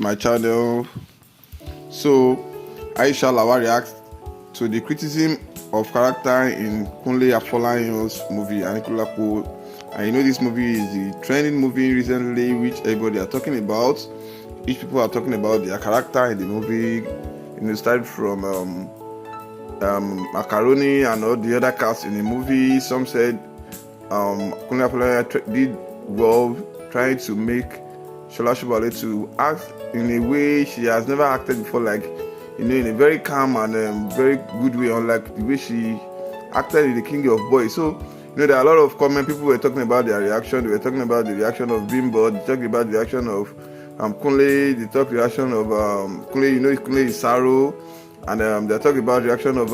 to my channel. So, Aisha Lawal reacts to the criticism of character in Kunle Afolayan's movie ANIKULAPO. And this movie is the trending movie recently, which everybody are talking about. Each people are talking about their character in the movie. Started from Macaroni and all the other cast in the movie. Some said Kunle Afolayan did well trying to make Shola Shobale to act in a way she has never acted before, like in a very calm and very good way, unlike the way she acted in The King of Boys. So there are a lot of comment. People were talking about their reaction. They were talking about the reaction of Bimbo. They talked about the reaction of Kunle. They talked the reaction of Kunle. Kunle is Saro, and they talked about the reaction of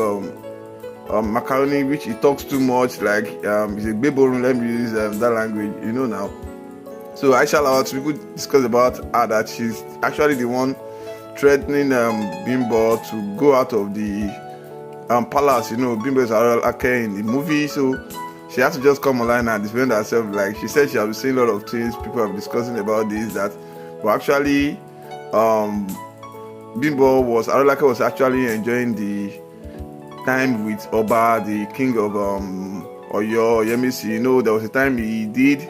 Macaroni, which he talks too much, like he's a baby. Let me use that language, now. So Aisha Lawal, people discuss about her that she's actually the one threatening Bimbo to go out of the palace. Bimbo is Arolake in the movie, so she has to just come online and defend herself. Like she said, she has been saying a lot of things. People have been discussing about this, that, but actually, Arolake was actually enjoying the time with Oba, the king of Oyo, Yemisi. There was a time he did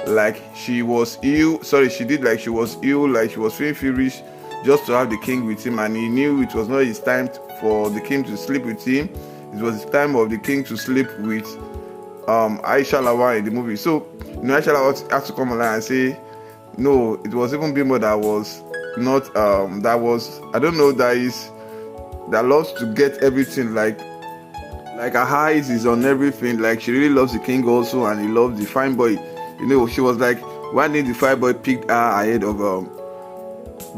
like she was ill. She did like she was ill, like she was feeling feverish just to have the king with him, and he knew it was not his time for the king to sleep with him. It was the time of the king to sleep with Aisha Lawal in the movie. So Aisha Lawal had to come online and say, no, it was even Bimbo that was not that was, I don't know, that loves to get everything, like her eyes is on everything. Like she really loves the king also, and he loves the fine boy. She was like, why did the fine boy pick her ahead of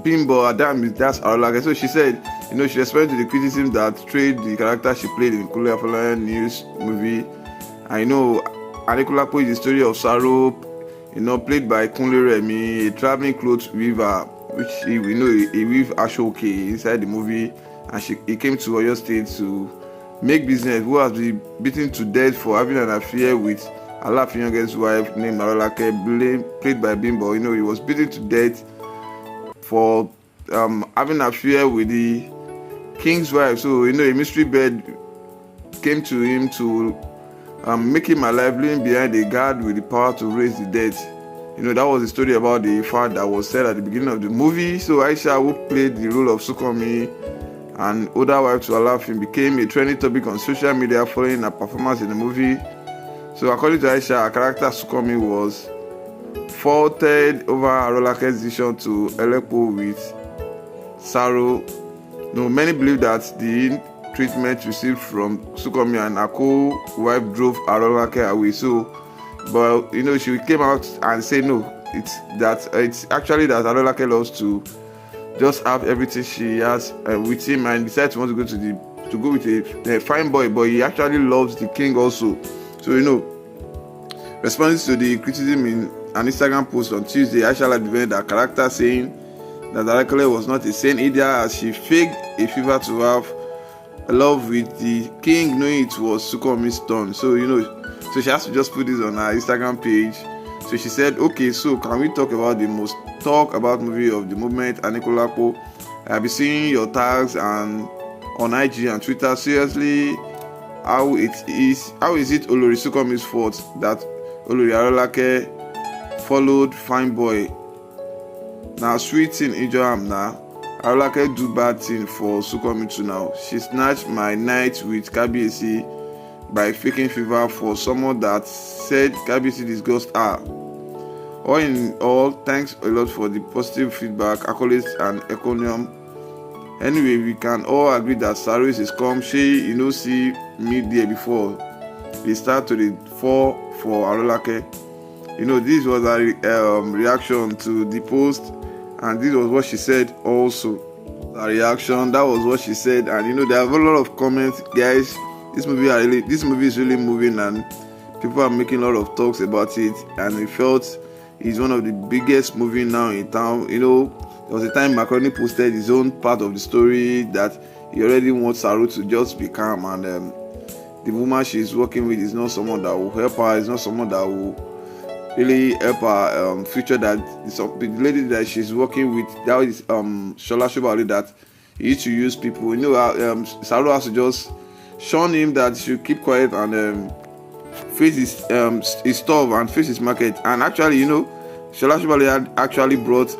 Bimbo? That's Arolake. So she said, she responded to the criticism that portrayed the character she played in Kunle Afolayan news movie. I know ANIKULAPO is the story of Saro, played by Kunle Remi, a traveling clothes weaver, which he weave Ashoke inside the movie, and he came to Oyo State to make business, who has been beaten to death for having an affair with Alaafin youngest wife named Arolake, played by Bimbo. He was beaten to death for having an affair with the king's wife. So a mystery bird came to him to make him alive, leaving behind a guard with the power to raise the dead. That was the story about the fact that was said at the beginning of the movie. So Aisha, who played the role of Sukomi and older wife to Alaafin, became a trending topic on social media following her performance in the movie. So according to Aisha, her character Sukomi was faulted over Arolake's decision to elope with Saro. Many believe that the treatment received from Sukomi and her co-wife drove Arolake away. So, but she came out and said no, it's actually that Arolake loves to just have everything she has with him, and decides to want to go with a fine boy, but he actually loves the king also. So responding to the criticism in an Instagram post on Tuesday, Aisha Lawal defended her character, saying that Arolake was not a sane idiot, as she faked a fever to have love with the king, knowing it was Sukomi's turn. So so she has to just put this on her Instagram page. So she said, okay, so can we talk about the most talk about movie of the moment, ANIKULAPO? I've been seeing your tags and on IG and Twitter. Seriously, how is it Olori Sukomi's fault that Olori Arolake followed fine boy? Now sweet thing injure am now. Arolake do bad thing for Sukomi too now. She snatched my night with Kabiyesi by faking fever for someone that said Kabiyesi disgust her. All in all, thanks a lot for the positive feedback, accolades and encomium. Anyway, we can all agree that Saro is a scum. She see me there before they start to the fall for Arolake. This was a reaction to the post, and this was what she said also. A reaction, that was what she said. And there are a lot of comments, guys. This movie is really moving, and people are making a lot of talks about it, and we felt it's one of the biggest movie now in town. There was a time Macaroni posted his own part of the story that he already wants Saro to just be calm, and the woman she's working with is not someone that will help her, is not someone that will really help her future. That the lady that she's working with, that is Shola Shobali, that he used to use people. Saro has to just shun him, that he should keep quiet and face his stuff and face his market. And actually, Shola Shobali had actually brought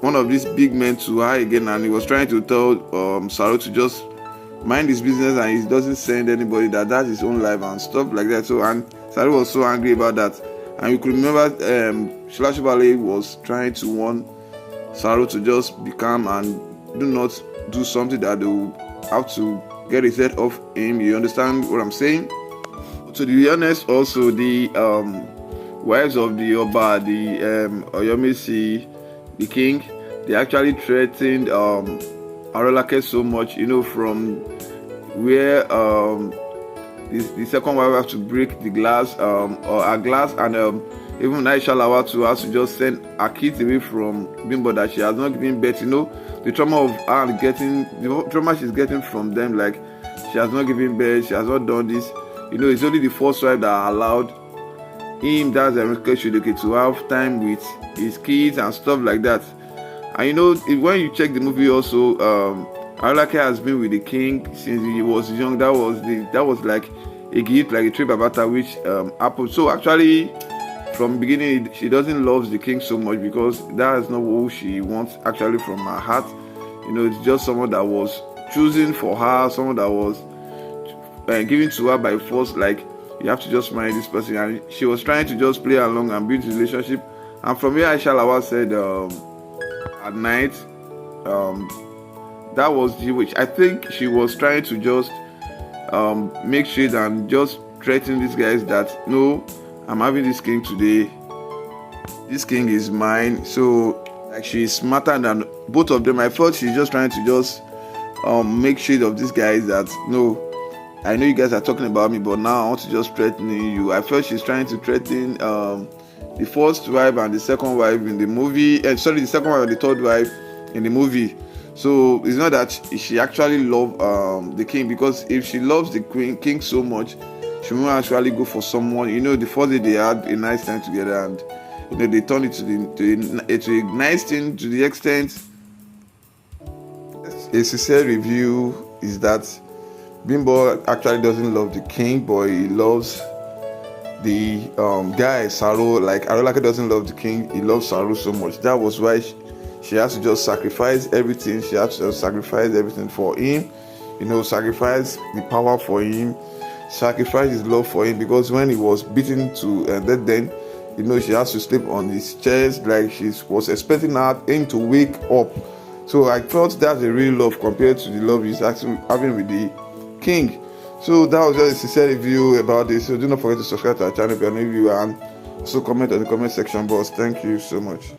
one of these big men to her again, and he was trying to tell Saro to just mind his business and he doesn't send anybody, that's his own life and stuff like that. So, and Saro was so angry about that. And you could remember Shola Shobali was trying to warn Saro to just be calm and do not do something that they will have to get his head off him. You understand what I'm saying? To be honest, also the wives of the Oba, the Oyomesi, the king, they actually threatened Arolake so much, from where the second wife has to break the glass or a glass, and even Aisha Lawal too has to just send her kids away from Bimbo, that she has not given birth. The trauma of her getting, the trauma she's getting from them, like she has not given birth, she has not done this. It's only the first wife that allowed him, that's Enrique Shodoke, to have time with his kids and stuff like that. And when you check the movie also, Arolake has been with the king since he was young. That was like a gift, like a trip abata, which happened. So actually, from the beginning, she doesn't love the king so much, because that is not who she wants actually from her heart. It's just someone that was choosing for her, someone that was given to her by force, like you have to just marry this person. And she was trying to just play along and build a relationship. And from here, Aisha Lawal said at night, that was the which I think she was trying to just make shade and just threaten these guys that, no, I'm having this king today, this king is mine. So like, she's smarter than both of them. I thought she's just trying to just make shade of these guys, that no, I know you guys are talking about me, but now I want to just threaten you. I felt she's trying to threaten the first wife and the second wife in the movie. The second wife and the third wife in the movie. So it's not that she actually loves the king, because if she loves the king so much, she won't actually go for someone. The first day they had a nice time together, and they turned it to a nice thing, to the extent. A sincere review is that Bimbo actually doesn't love the king, but he loves the guy Saro. Like Arolake doesn't love the king, he loves Saro so much. That was why she has to just sacrifice everything. She has to just sacrifice everything for him. Sacrifice the power for him, sacrifice his love for him. Because when he was beaten to death, then she has to sleep on his chest, like she was expecting him to wake up. So I thought that's a real love compared to the love he's actually having with the king. So that was just a sincere review about this. So do not forget to subscribe to our channel if you're new viewer, and also comment on the comment section box. Thank you so much.